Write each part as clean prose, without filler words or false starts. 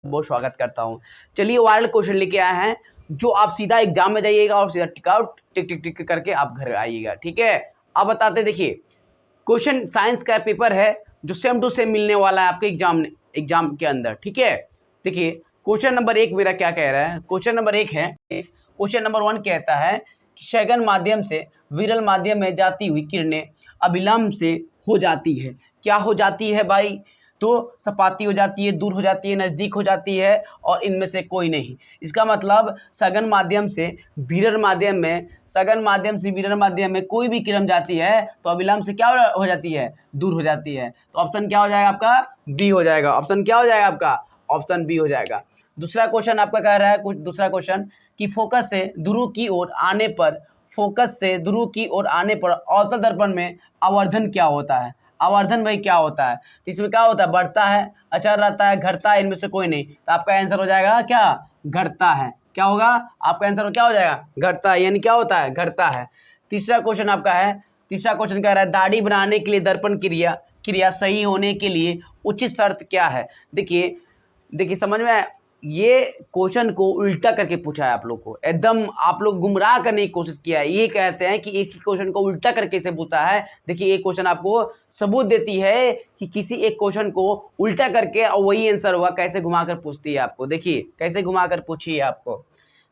बहुत स्वागत करता हूँ। चलिए वायरल क्वेश्चन लेके आए हैं जो आप सीधा एग्जाम में जाइएगा और सीधा टिक आउट टिक टिक टिक करके आप घर आइएगा। ठीक है, अब बताते देखिए, क्वेश्चन साइंस का पेपर है जो सेम टू सेम मिलने वाला है आपके एग्जाम के अंदर। ठीक है, देखिए क्वेश्चन नंबर 1 मेरा क्या कह रहा है। क्वेश्चन नंबर 1 है, क्वेश्चन नंबर 1 कहता है कि सघन माध्यम से विरल माध्यम में जाती हुई किरणें अविलंब से हो जाती है। क्या हो जाती है भाई? तो सपाती हो जाती है, दूर हो जाती है, नज़दीक हो जाती है और इनमें से कोई नहीं। इसका मतलब सघन माध्यम से विरल माध्यम में, सघन माध्यम से विरल माध्यम में कोई भी किरण जाती है तो अविलंब से क्या हो जाती है? दूर हो जाती है। तो ऑप्शन क्या हो जाएगा आपका? बी हो जाएगा। ऑप्शन क्या हो जाएगा आपका? ऑप्शन बी हो जाएगा। दूसरा क्वेश्चन आपका कह रहा है, कुछ दूसरा क्वेश्चन कि फोकस से ध्रुव की ओर आने पर, फोकस से ध्रुव की ओर आने पर अवतल दर्पण में आवर्धन क्या होता है? आवर्धन भाई क्या होता है? तो इसमें क्या होता है? बढ़ता है, अचर रहता है, घटता है, इनमें से कोई नहीं। तो आपका आंसर हो जाएगा क्या? घटता है। क्या होगा? आपका आंसर क्या हो जाएगा? घटता है, यानी क्या होता है? घटता है। तीसरा क्वेश्चन आपका है, तीसरा क्वेश्चन कह रहा है दाढ़ी बनाने के लिए दर्पण क्रिया सही होने के लिए उचित शर्त क्या है? देखिए समझ में, ये क्वेश्चन को उल्टा करके पूछा है आप लोग को, एकदम आप लोग गुमराह करने की कोशिश किया है। ये कहते हैं कि एक ही क्वेश्चन को उल्टा करके से पूछा है। देखिए एक क्वेश्चन आपको सबूत देती है कि किसी एक क्वेश्चन को उल्टा करके और वही आंसर हुआ। कैसे घुमाकर पूछती है आपको, देखिए कैसे घुमाकर पूछी है आपको।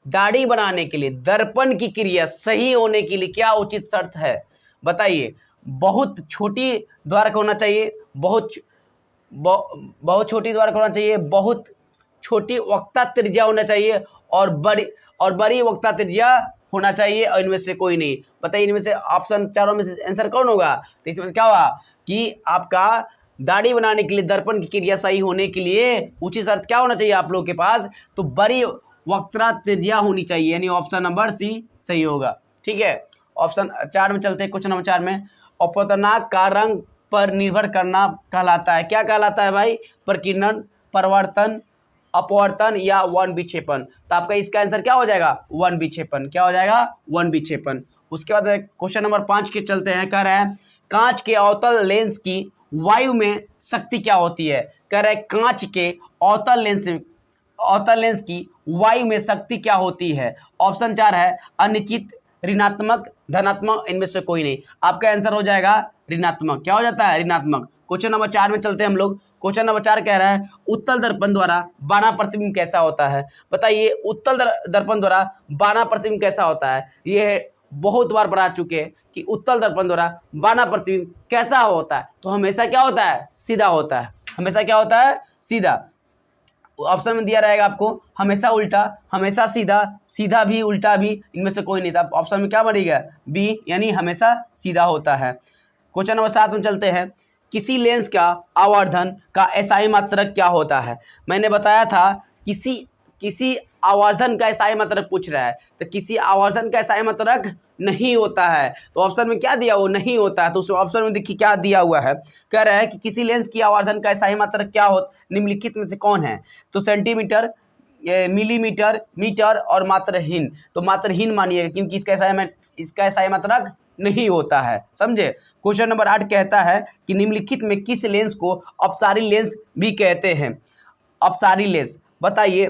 दाढ़ी बनाने के लिए दर्पण की क्रिया सही होने के लिए क्या उचित शर्त है? बताइए। बहुत छोटी द्वारक होना चाहिए, बहुत छोटी द्वारक होना चाहिए, बहुत छोटी वक्ता त्रिज्या होना चाहिए और बड़ी वक्ता त्रिज्या होना चाहिए, और इनमें से कोई नहीं। बताइए इनमें से ऑप्शन चारों में से आंसर कौन होगा? तो इसमें से क्या हुआ कि आपका दाढ़ी बनाने के लिए दर्पण की क्रिया सही होने के लिए उचित शर्त क्या होना चाहिए आप लोगों के पास? तो बड़ी वक्ता त्रिज्या होनी चाहिए, यानी ऑप्शन नंबर सी सही होगा। ठीक है, ऑप्शन 4 में चलते हैं। क्वेश्चन नंबर 4 में अपवर्तनांक का रंग पर निर्भर करना कहलाता है। क्या कहलाता है भाई? प्रकीर्णन, परावर्तन, अपवर्तन या वन विक्षेपण। तो आपका इसका आंसर क्या हो जाएगा? वन विक्षेपण। क्या हो जाएगा? वन विक्षेपण। उसके बाद क्वेश्चन नंबर 5 के चलते हैं। कह रहा है कांच के अवतल लेंस की वायु में शक्ति क्या होती है? कह रहा है कांच के अवतल लेंस की वायु में शक्ति क्या होती है? ऑप्शन 4 है अनिश्चित, ऋणात्मक, धनात्मक, इनमें से कोई नहीं। आपका आंसर हो जाएगा ऋणात्मक। क्या हो जाता है? ऋणात्मक। क्वेश्चन नंबर 4 में चलते हैं हम लोग। क्वेश्चन नंबर 4 कह रहा है उत्तल दर्पण द्वारा बाणा प्रतिबिंब कैसा होता है? बताइए उत्तल दर्पण द्वारा बाणा प्रतिबिंब कैसा होता है? ये बहुत बार बता चुके हैं कि उत्तल दर्पण द्वारा बाणा प्रतिबिंब कैसा होता है? तो हमेशा क्या होता है? सीधा होता है। हमेशा क्या होता है? सीधा। ऑप्शन में दिया रहेगा आपको हमेशा उल्टा, हमेशा सीधा, सीधा भी, उल्टा भी, इनमें से कोई नहीं था। ऑप्शन में क्या बनेगा? बी, यानी हमेशा सीधा होता है। क्वेश्चन नंबर 7 में चलते हैं। किसी लेंस का आवर्धन का एसआई मात्रक क्या होता है? मैंने बताया था किसी आवर्धन का एसआई मात्रक पूछ रहा है, तो किसी आवर्धन का एसआई मात्रक नहीं होता है। तो ऑप्शन में क्या दिया? वो नहीं होता है। तो उस ऑप्शन में देखिए क्या दिया हुआ है। कह रहा है कि किसी लेंस की आवर्धन का एसआई मात्रक क्या हो, निम्नलिखित में से कौन है? तो सेंटीमीटर, मिलीमीटर, मीटर और मात्रहीन। तो मात्रहीन मानिएगा क्योंकि इसका एसआई मात्रक नहीं होता है। समझे? क्वेश्चन नंबर 8 कहता है कि निम्नलिखित में किस लेंस को अपसारी लेंस भी कहते हैं? अपसारी लेंस, बताइए।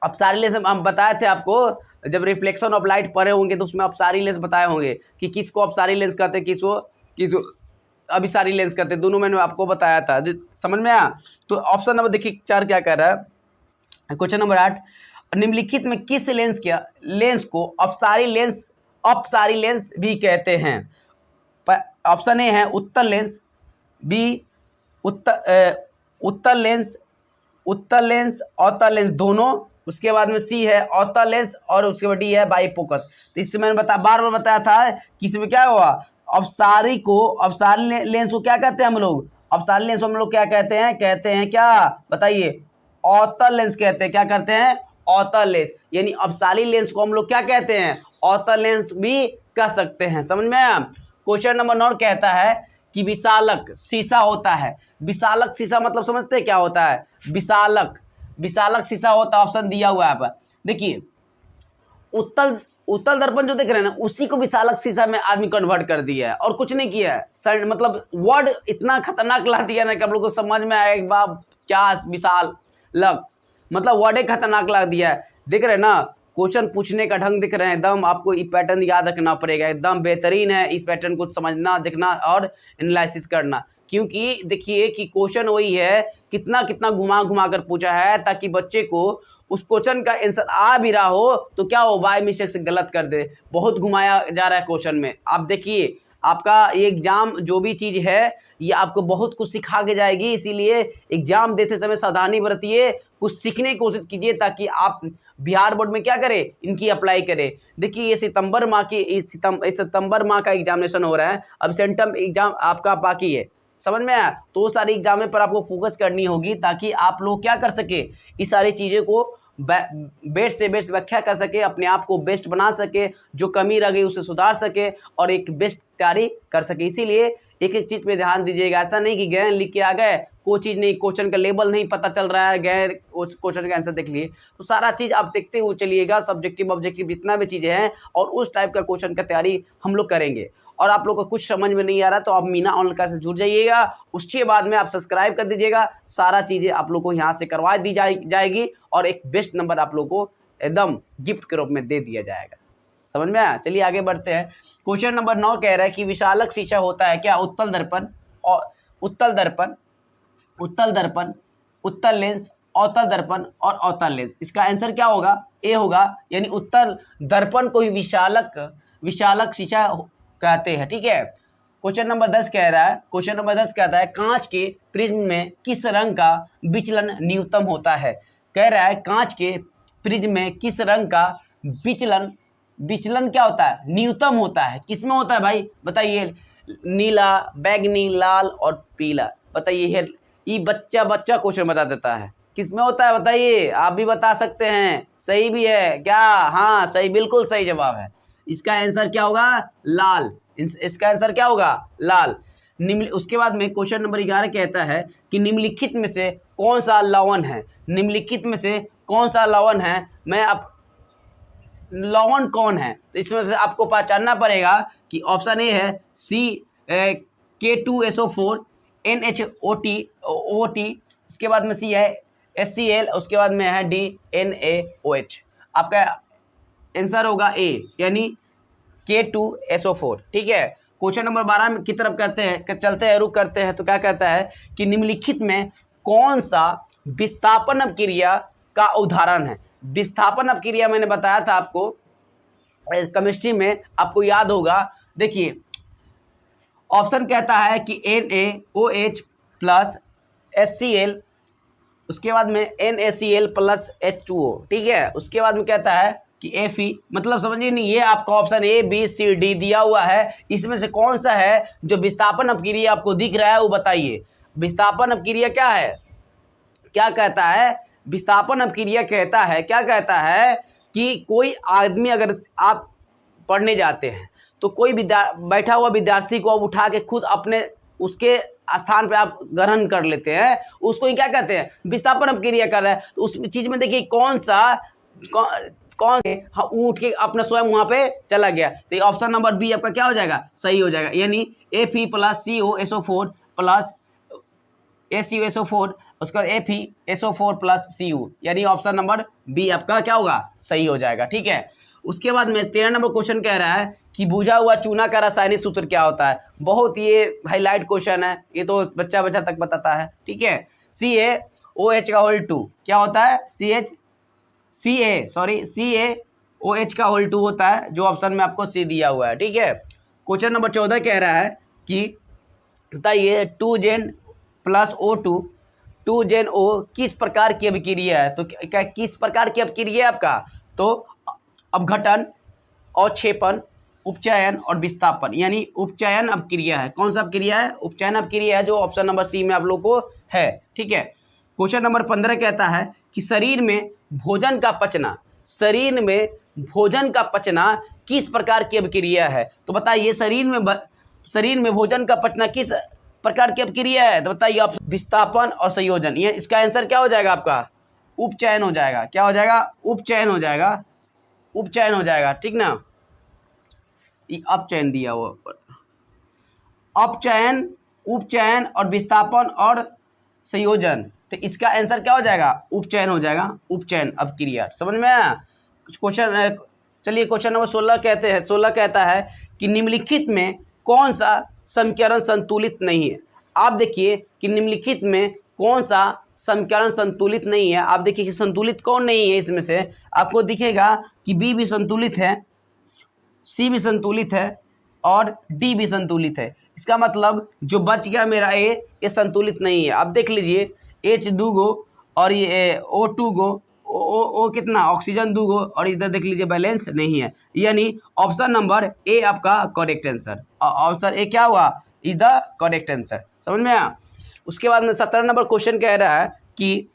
अपसारी लेंस हम बताए थे आपको जब रिफ्लेक्शन ऑफ लाइट पढ़े होंगे तो उसमें अपसारी लेंस बताए होंगे कि किसको अपसारी लेंस कहते हैं, किसको अभिसारी लेंस कहते हैं। दोनों मैंने आपको बताया था। समझ में आया? तो ऑप्शन नंबर देखिए 4 क्या कह रहा है। क्वेश्चन नंबर 8 निम्नलिखित में किस लेंस को अपसारी लेंस भी कहते हैं? ऑप्शन ए है उत्तल लेंस, बी उत्तल लेंस, अवतल लेंस दोनों, उसके बाद में सी है अवतल लेंस और उसके बाद डी है बाइफोकस। तो इससे मैंने बार बार बताया था कि इसमें क्या हुआ, अपसारी लेंस को क्या कहते हैं हम लोग? अपसारी लेंस को हम लोग क्या कहते हैं क्या? बताइए। अवतल लेंस कहते हैं। क्या करते हैं? अवतल लेंस। यानी अपसारी लेंस को हम लोग क्या कहते हैं? अवतल लेंस भी कह सकते हैं। समझ में आया? क्वेश्चन नंबर 9 कहता है कि विशालक शीशा होता है। विशालक शीशा मतलब समझते हैं क्या होता है? विशालक शीशा होता है। ऑप्शन दिया हुआ है आप देखिए। उत्तल दर्पण जो देख रहे हैं ना, उसी को विशालक शीशा में आदमी कन्वर्ट कर दिया है और कुछ नहीं किया है। मतलब वर्ड इतना खतरनाक ला दिया ना कि आप लोग को समझ में आएगा क्या विशालक। मतलब वर्ड खतरनाक लग दिया है। देख रहे हैं ना, क्वेश्चन पूछने का ढंग दिख रहे हैं, एकदम आपको ये पैटर्न याद रखना पड़ेगा, एकदम बेहतरीन है। इस पैटर्न को समझना, देखना और एनालिसिस करना, क्योंकि देखिए कि क्वेश्चन वही है, कितना कितना घुमा घुमा कर पूछा है, ताकि बच्चे को उस क्वेश्चन का आंसर आ भी रहा हो तो क्या हो, बाय मिस्टेक से गलत कर दे। बहुत घुमाया जा रहा है क्वेश्चन में। आप देखिए, आपका एग्जाम जो भी चीज़ है ये आपको बहुत कुछ सिखा के जाएगी, इसीलिए एग्जाम देते समय सावधानी बरतिए, कुछ सीखने की कोशिश कीजिए, ताकि आप बिहार बोर्ड में क्या करें, इनकी अप्लाई करें। देखिए ये सितंबर माह का एग्जामिनेशन हो रहा है, अब सेंटम एग्जाम आपका बाकी है, समझ में आया। तो सारी एग्जाम पर आपको फोकस करनी होगी, ताकि आप लोग क्या कर सके, इस सारी चीज़ों को बेस्ट से बेस्ट व्याख्या कर सके, अपने आप को बेस्ट बना सके, जो कमी रह गई उसे सुधार सके और एक बेस्ट तैयारी कर सके। इसीलिए एक एक चीज़ पे ध्यान दीजिएगा। ऐसा नहीं कि गए लिख के आ गए, कोई चीज़ नहीं, क्वेश्चन का लेवल नहीं पता चल रहा है, गए उस क्वेश्चन का आंसर देख लिए। तो सारा चीज़ आप देखते हुए चलिएगा, सब्जेक्टिव ऑब्जेक्टिव जितना भी चीज़ें हैं, और उस टाइप का क्वेश्चन का तैयारी हम लोग करेंगे। और आप लोग को कुछ समझ में नहीं आ रहा तो आप मीना ऑनलाइन क्लास से जुड़ जाइएगा, उसके बाद में आप सब्सक्राइब कर दीजिएगा। सारा चीज़ें आप लोग को यहाँ से करवा दी जाएगी और एक बेस्ट नंबर आप लोग को एकदम गिफ्ट के रूप में दे दिया जाएगा। समझ में आया। चलिए आगे बढ़ते हैं। क्वेश्चन नंबर 9 कह रहा है कि विशालक शीशा होता है क्या? उत्तल दर्पण, और उत्तल दर्पण, उत्तल दर्पण, उत्तल लेंस, अवतल दर्पण और अवतल लेंस। इसका आंसर क्या होगा? ए होगा, यानी उत्तल दर्पण को ही विशालक शीशा कहते हैं। ठीक है। क्वेश्चन नंबर 10 कह रहा है, क्वेश्चन नंबर 10 कहता है कांच के प्रिज्म में किस रंग का विचलन न्यूनतम होता है? कह रहा है कांच के प्रिज्म में किस रंग का विचलन क्या होता है? न्यूनतम होता है। किसमें होता है भाई बताइए? नीला, बैगनी, लाल और पीला। बताइए, ये बच्चा क्वेश्चन बता देता है, किसमें होता है बताइए? आप भी बता सकते हैं, सही भी है क्या? हाँ सही, बिल्कुल सही जवाब है। इसका आंसर क्या होगा? लाल। इसका आंसर क्या होगा? लाल। उसके बाद में क्वेश्चन नंबर 11 कहता है कि निम्नलिखित में से कौन सा लवण है? निम्नलिखित में से कौन सा लवण है? लवण कौन है? तो इसमें से आपको पहचानना पड़ेगा कि ऑप्शन ए है K2SO4 NHOT, उसके बाद में सी है HCl, उसके बाद में है D NaOH। आपका आंसर होगा ए, यानी K2SO4। ठीक है। क्वेश्चन नंबर 12 की तरफ चलते हैं, रुक करते हैं। तो क्या कहता है कि निम्नलिखित में कौन सा विस्थापन अपक्रिया का उदाहरण है? विस्थापन अपक्रिया मैंने बताया था आपको केमिस्ट्री में, आपको याद होगा। देखिए ऑप्शन कहता है कि NaOH प्लस HCl, उसके बाद में NaCl प्लस H2O। ठीक है। उसके बाद में कहता है कि Fe, मतलब समझिए नहीं, ये आपका option A B C D दिया हुआ है, इसमें से कौन सा है जो विस्थापन अपक्रिया आपको दिख रहा है वो बताइए। विस्थापन अपक्रिया क्या है? क्या कहता है? विस्थापन अपक्रिया कहता है, क्या कहता है कि कोई आदमी, अगर आप पढ़ने जाते हैं तो कोई बैठा हुआ विद्यार्थी को आप उठा के खुद अपने उसके स्थान पे आप ग्रहण कर लेते हैं, उसको ही क्या कहते हैं? विस्थापन अपक्रिया कर रहा है। तो उस चीज में देखिए कौन हाँ, उठ के अपना स्वयं वहां पे चला गया। तो ऑप्शन नंबर बी आपका क्या हो जाएगा? सही हो जाएगा, यानी Fe plus COSO4 plus SuSO4, उसका FeSO4 प्लस Cu, यानी ऑप्शन नंबर बी आपका क्या होगा? सही हो जाएगा। ठीक है। उसके बाद में 13 नंबर क्वेश्चन कह रहा है कि बुझा हुआ चूना का रासायनिक सूत्र क्या होता है? बहुत ये हाईलाइट क्वेश्चन है, ये तो बच्चा तक बताता है। ठीक है। CaOH का होल 2 क्या होता है? CaOH का होल 2 होता है, जो ऑप्शन में आपको सी दिया हुआ है। ठीक है। क्वेश्चन नंबर 14 कह रहा है कि बताइए 2Gen plus O2, 2Gen O किस प्रकार की अभिक्रिया है? तो क्या किस प्रकार की अभिक्रिया है आपका? तो अपघटन, अवक्षेपण, उपचयन और विस्थापन, यानी उपचयन अपक्रिया है। कौन सा अपक्रिया है? उपचयन अपक्रिया है, जो ऑप्शन नंबर सी में आप लोग को है। ठीक है। क्वेश्चन नंबर 15 कहता है कि शरीर में भोजन का पचना किस प्रकार की अभिक्रिया है? तो बताइए शरीर में भोजन का पचना किस प्रकार की अभिक्रिया है? तो बताइए आप, विस्थापन और संयोजन। ये इसका आंसर क्या हो जाएगा आपका? उपचयन हो जाएगा। क्या हो जाएगा? उपचयन हो जाएगा, उपचयन हो जाएगा। ठीक ना, अपचयन दिया हुआ, अपचयन, उपचयन और विस्थापन और संयोजन, तो इसका आंसर क्या हो जाएगा, उपचयन हो जाएगा, उपचयन अपक्रिया। समझ में आया क्वेश्चन। चलिए क्वेश्चन नंबर 16 कहता है कि निम्नलिखित में कौन सा समीकरण संतुलित नहीं है। आप देखिए कि निम्नलिखित में कौन सा समीकरण संतुलित नहीं है। आप देखिए कि संतुलित कौन नहीं है, इसमें से आपको दिखेगा कि बी भी संतुलित है, सी भी संतुलित है और डी भी संतुलित है। इसका मतलब जो बच गया मेरा ए, ये संतुलित नहीं है। आप देख लीजिए H 2 गो और ये O2 गो, ओ कितना ऑक्सीजन 2 गो, और इधर देख लीजिए बैलेंस नहीं है, यानी ऑप्शन नंबर ए आपका करेक्ट आंसर। ऑप्शन ए क्या हुआ, इज द करेक्ट आंसर। समझ में आया। उसके बाद में 17 नंबर क्वेश्चन कह रहा है कि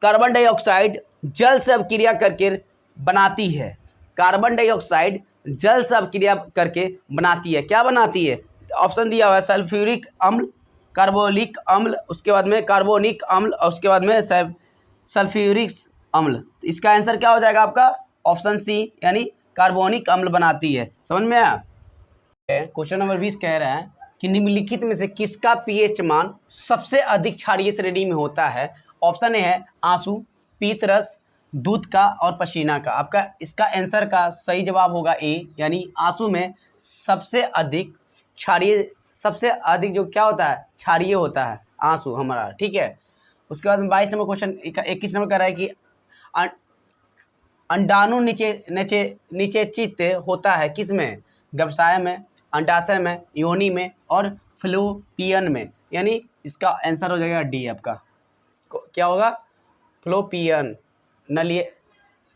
कार्बन डाइऑक्साइड जल से अभिक्रिया करके बनाती है। कार्बन डाइऑक्साइड जल से अभिक्रिया करके बनाती है, क्या बनाती है। ऑप्शन दिया हुआ है सल्फ्यूरिक अम्ल, कार्बोलिक अम्ल, उसके बाद में कार्बोनिक अम्ल और उसके बाद में सल्फ्यूरिक अम्ल। इसका आंसर क्या हो जाएगा आपका, ऑप्शन सी, यानी कार्बोनिक अम्ल बनाती है। समझ में आया। क्वेश्चन नंबर 20 कह रहा है कि निम्नलिखित में से किसका पीएच मान सबसे अधिक क्षारीय श्रेणी में होता है। ऑप्शन ए है आंसू, पीत रस, दूध का और पसीना का। आपका इसका आंसर का सही जवाब होगा ए, यानी आंसू में सबसे अधिक क्षारीय, सबसे अधिक जो क्या होता है, क्षारीय होता है आंसू हमारा। ठीक है। उसके बाद में 22 नंबर क्वेश्चन 21 नंबर कह रहा है कि अंडाणु निषेचित होता है किसमें, व्यवसाय में, अंडाशय में, योनि में और फ्लोपियन में, यानी इसका आंसर हो जाएगा डी आपका। क्या होगा, फ्लोपियन,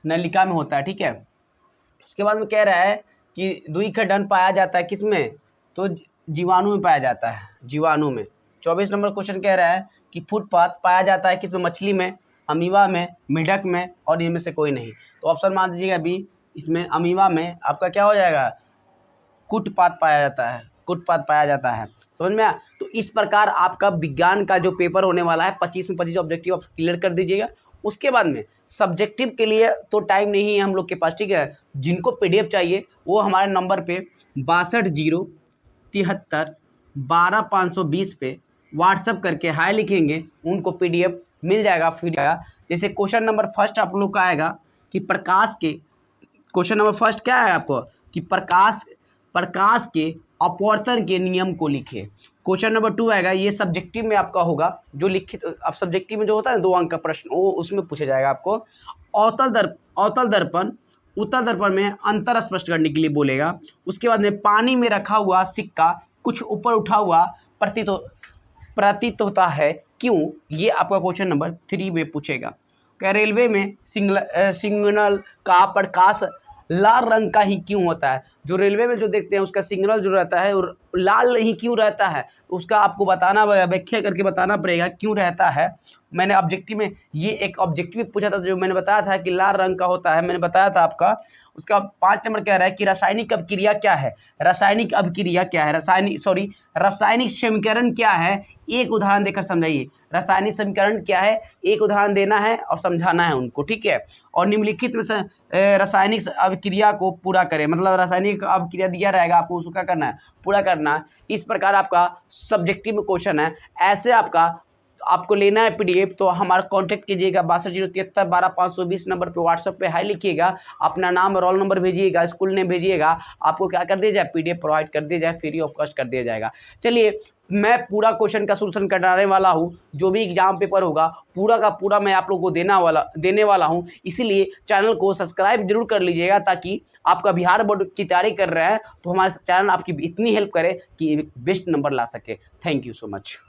नलिका में होता है। ठीक है। उसके बाद में कह रहा है कि द्विखंडन पाया जाता है किसमें, तो जीवाणु में पाया जाता है, जीवाणु में। 24 नंबर क्वेश्चन कह रहा है कि फुटपाथ पाया जाता है किसमें, मछली में, अमीबा में, मेढक में और इनमें से कोई नहीं। तो ऑप्शन मान दीजिएगा बी, इसमें अमीबा में आपका क्या हो जाएगा, कुटपाथ पाया जाता है, कुटपाथ पाया जाता है। समझ में आया। तो इस प्रकार आपका विज्ञान का जो पेपर होने वाला है 25 में 25 ऑब्जेक्टिव आप क्लियर कर दीजिएगा। उसके बाद में सब्जेक्टिव के लिए तो टाइम नहीं है हम लोग के पास। ठीक है। जिनको PDF चाहिए वो हमारे नंबर पे 6203712520 पे व्हाट्सअप करके हाय लिखेंगे, उनको PDF मिल जाएगा, फिर आएगा। जैसे क्वेश्चन नंबर फर्स्ट आप लोग का आएगा कि प्रकाश के, क्वेश्चन नंबर फर्स्ट क्या है आपको कि प्रकाश के अपवर्तन के नियम को लिखे। क्वेश्चन नंबर 2 आएगा, ये सब्जेक्टिव में आपका होगा, जो लिखित अब सब्जेक्टिव में जो होता है 2 अंक का प्रश्न, वो उसमें पूछा जाएगा आपको। अवतल दर्पण, उत्तल दर्पण में अंतर स्पष्ट करने के लिए बोलेगा। उसके बाद में पानी में रखा हुआ सिक्का कुछ ऊपर उठा हुआ प्रतीत होता है, क्यों, ये आपका क्वेश्चन नंबर 3 में पूछेगा। क्या रेलवे में सिग्नल का प्रकाश लाल रंग का ही क्यों होता है। जो रेलवे में जो देखते हैं उसका सिग्नल जो रहता है और लाल ही क्यों रहता है, उसका आपको बताना, व्याख्या करके बताना पड़ेगा क्यों रहता है। मैंने ऑब्जेक्टिव में ये एक ऑब्जेक्टिव पूछा था, जो मैंने बताया था कि लाल रंग का होता है, मैंने बताया था आपका। उसका 5 नंबर कह रहा है कि रासायनिक अभिक्रिया क्या है। रासायनिक अभिक्रिया क्या है, रासायनिक समीकरण क्या है, एक उदाहरण देकर समझाइए। रासायनिक समीकरण क्या है, एक उदाहरण देना है और समझाना है उनको। ठीक है। और निम्नलिखित में से रासायनिक अभिक्रिया को पूरा करें, मतलब रासायनिक अभिक्रिया दिया रहेगा आपको, उसको क्या करना है, पूरा करना है। इस प्रकार आपका सब्जेक्टिव में क्वेश्चन है। ऐसे आपको लेना है PDF तो हमारा कांटेक्ट कीजिएगा 6203712520 नंबर पे व्हाट्सएप पे हाई लिखिएगा, अपना नाम रोल नंबर भेजिएगा, स्कूल नेम भेजिएगा, आपको क्या कर दिया जाए, PDF प्रोवाइड कर दिया जाए, फ्री ऑफ कॉस्ट कर दिया जाएगा। चलिए मैं पूरा क्वेश्चन का सोल्यूशन कराने वाला हूँ, जो भी एग्जाम पेपर होगा पूरा का पूरा मैं आप लोगों को देने वाला हूँ। इसीलिए चैनल को सब्सक्राइब जरूर कर लीजिएगा, ताकि आपका बिहार बोर्ड की तैयारी कर रहे हैं तो हमारे चैनल आपकी इतनी हेल्प करे कि बेस्ट नंबर ला सके। Thank you so much.